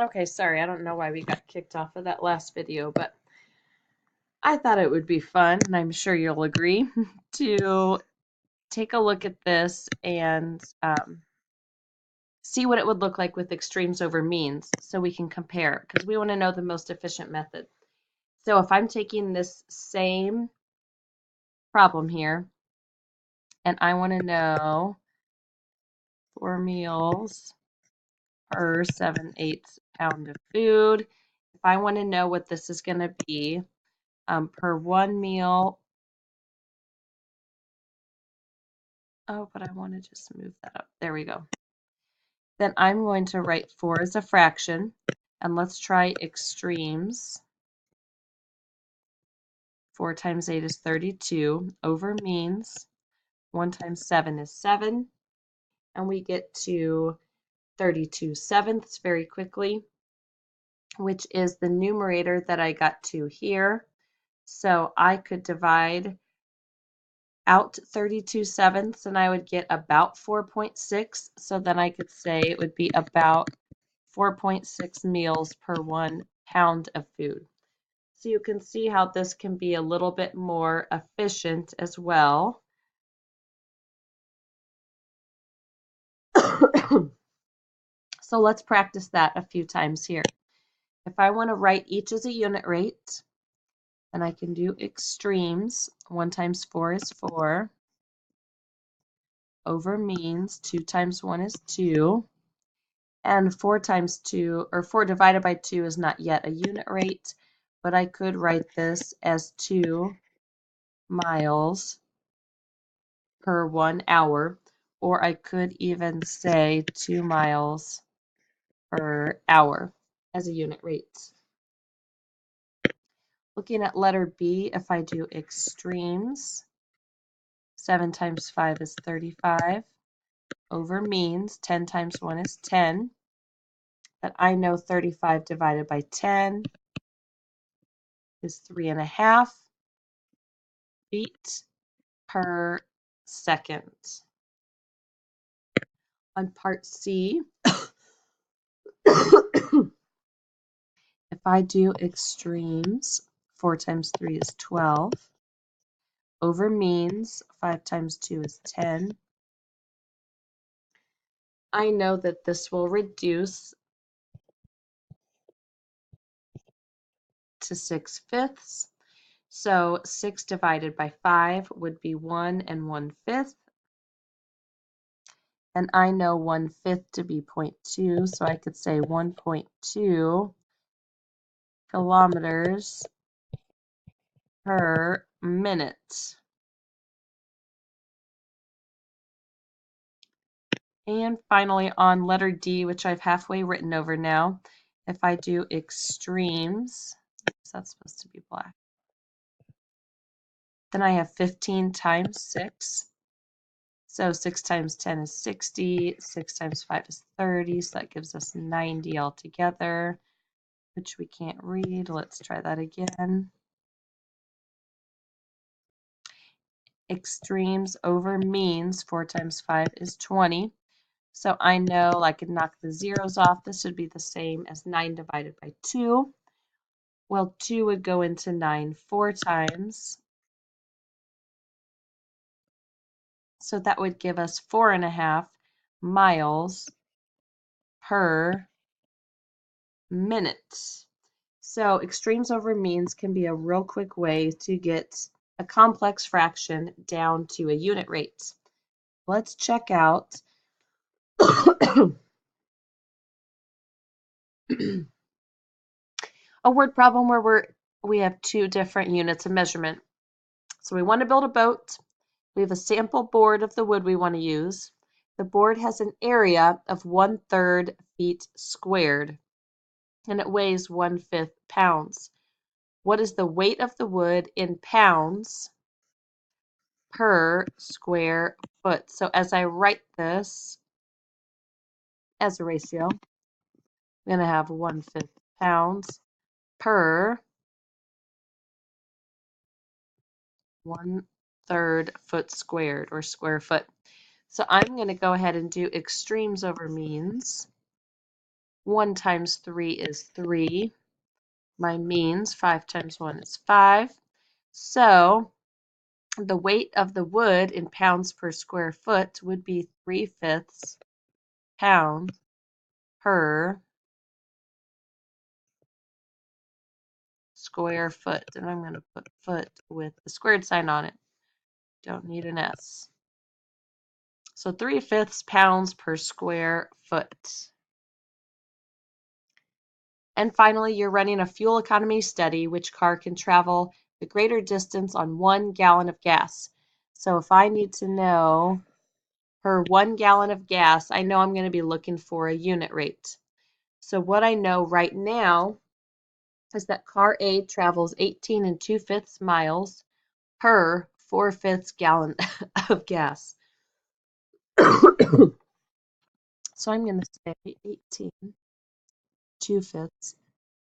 Okay, sorry, I don't know why we got kicked off of that last video, but I thought it would be fun, and I'm sure you'll agree, to take a look at this and see what it would look like with extremes over means so we can compare, because we want to know the most efficient method. So if I'm taking this same problem here, and I want to know 4 meals per 7/8 pound of food, if I want to know what this is going to be per 1 meal. Oh, but I want to just move that up. There we go. Then I'm going to write 4 as a fraction, and let's try extremes. 4 times 8 is 32 over means. 1 times 7 is 7, and we get to 32 sevenths very quickly, which is the numerator that I got to here. So I could divide out 32 sevenths and I would get about 4.6. So then I could say it would be about 4.6 meals per 1 pound of food. So you can see how this can be a little bit more efficient as well. So let's practice that a few times here. If I want to write each as a unit rate, then I can do extremes. 1 times 4 is 4 over means. 2 times 1 is 2. And 4 times 2, or 4 divided by 2 is not yet a unit rate, but I could write this as 2 miles per 1 hour, or I could even say 2 miles per hour as a unit rate. Looking at letter B, if I do extremes, 7 times 5 is 35 over means. 10 times 1 is 10. But I know 35 divided by 10 is 3.5 feet per second. On part C, if I do extremes, 4 times 3 is 12 over means. 5 times 2 is 10. I know that this will reduce to 6/5. So 6 divided by 5 would be 1 1/5. And I know 1/5 to be 0.2, so I could say 1.2 kilometers per minute. And finally, on letter D, which I've halfway written over now, if I do extremes, that's supposed to be black, then I have 15 times 6. So 6 times 10 is 60, 6 times 5 is 30, so that gives us 90 altogether, which we can't read. Let's try that again. Extremes over means, 4 times 5 is 20. So I know I could knock the zeros off. This would be the same as 9 divided by 2. Well, 2 would go into 9 4 times. So that would give us 4.5 miles per minute. So extremes over means can be a real quick way to get a complex fraction down to a unit rate. Let's check out a word problem where we have 2 different units of measurement. So we want to build a boat. We have a sample board of the wood we want to use. The board has an area of 1/3 feet squared, and it weighs 1/5 pounds. What is the weight of the wood in pounds per square foot? So as I write this as a ratio, I'm going to have 1/5 pounds per 1/3 foot squared, or square foot. So I'm going to go ahead and do extremes over means. 1 times 3 is 3. My means, 5 times 1 is 5. So the weight of the wood in pounds per square foot would be 3/5 pound per square foot. And I'm going to put foot with the squared sign on it. Don't need an S. So 3/5 pounds per square foot. And finally, you're running a fuel economy study. Which car can travel the greater distance on 1 gallon of gas? So if I need to know per 1 gallon of gas, I know I'm going to be looking for a unit rate. So what I know right now is that car A travels 18 2/5 miles per 4/5 gallon of gas. So I'm going to say 18 2/5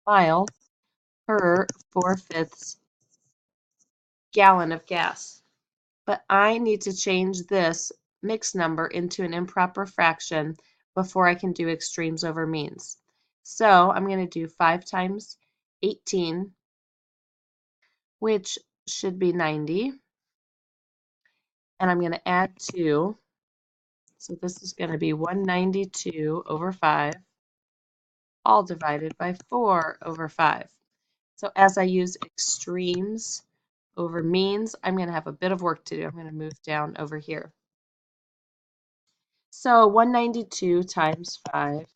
miles per 4/5 gallon of gas. But I need to change this mixed number into an improper fraction before I can do extremes over means. So I'm going to do 5 times 18, which should be 90. And I'm going to add 2. So this is going to be 192 over 5, all divided by 4 over 5. So as I use extremes over means, I'm going to have a bit of work to do. I'm going to move down over here. So 192 times 5.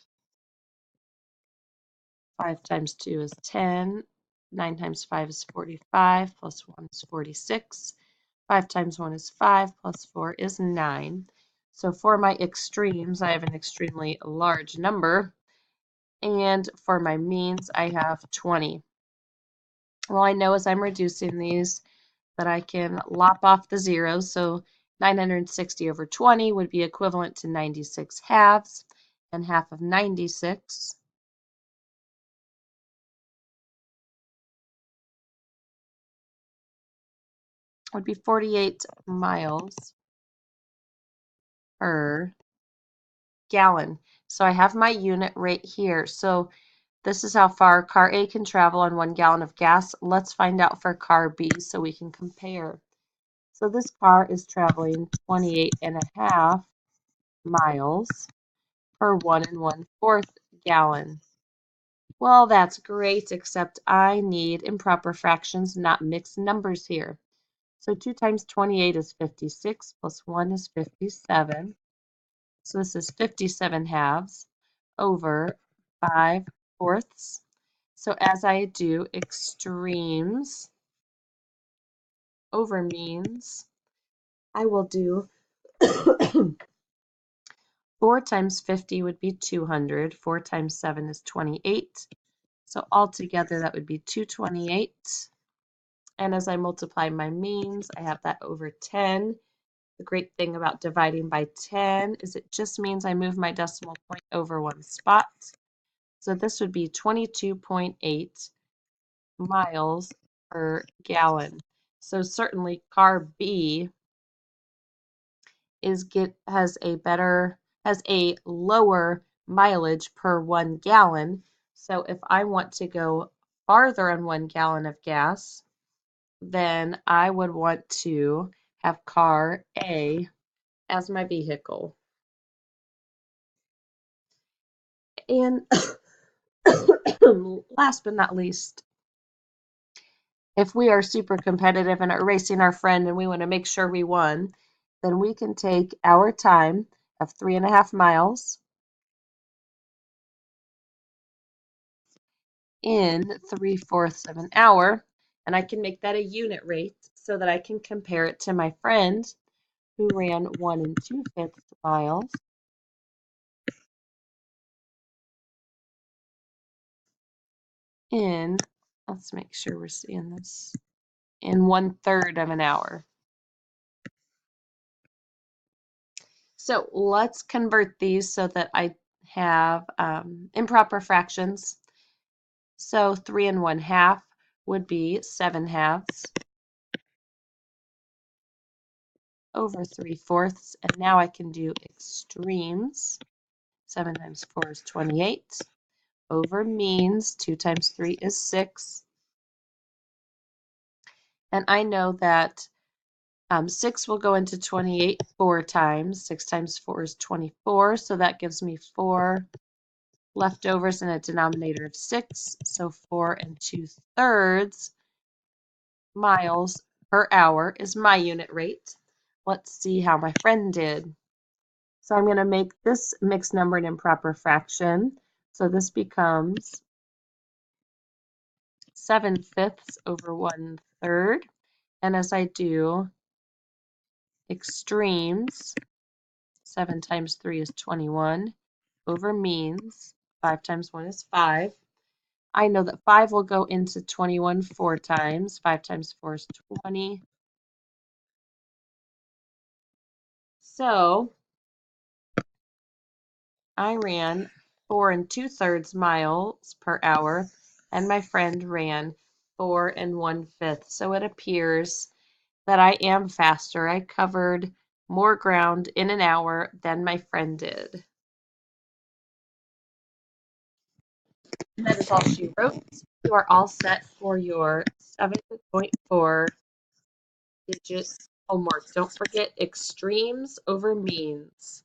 5 times 2 is 10. 9 times 5 is 45, plus 1 is 46. 5 times 1 is 5, plus 4 is 9. So for my extremes, I have an extremely large number. And for my means, I have 20. Well, I know as I'm reducing these that I can lop off the zeros. So 960 over 20 would be equivalent to 96 halves. And half of 96 would be 48 miles per gallon. So I have my unit right here. So this is how far car A can travel on 1 gallon of gas. Let's find out for car B so we can compare. So this car is traveling 28.5 miles per 1 1/4 gallon. Well, that's great, except I need improper fractions, not mixed numbers here. So 2 times 28 is 56, plus 1 is 57. So this is 57 halves over 5/4. So as I do extremes over means, I will do 4 times 50 would be 200. 4 times 7 is 28. So altogether that would be 228. And as I multiply my means, I have that over 10. The great thing about dividing by 10 is it just means I move my decimal point over 1 spot. So this would be 22.8 miles per gallon. So certainly car B has a lower mileage per 1 gallon. So if I want to go farther on 1 gallon of gas, then I would want to have car A as my vehicle. And last but not least, if we are super competitive and are racing our friend and we want to make sure we won, then we can take our time of 3.5 miles in 3/4 of an hour, and I can make that a unit rate so that I can compare it to my friend who ran 1 2/5 miles in, let's make sure we're seeing this, in 1/3 of an hour. So let's convert these so that I have improper fractions. So 3 1/2 would be 7 halves over 3/4. And now I can do extremes. 7 times 4 is 28. over means. 2 times 3 is 6. And I know that 6 will go into 28 4 times. 6 times 4 is 24, so that gives me 4 leftovers in a denominator of 6. So 4 2/3 miles per hour is my unit rate. Let's see how my friend did. So I'm going to make this mixed number an improper fraction. So this becomes 7/5 over 1/3. And as I do extremes, 7 times 3 is 21 over means. 5 times 1 is 5. I know that 5 will go into 21 4 times. 5 times 4 is 20. So I ran 4 2/3 miles per hour, and my friend ran 4 1/5. So it appears that I am faster. I covered more ground in an hour than my friend did. And that is all she wrote. You are all set for your 7.4 digit homework. Don't forget extremes over means.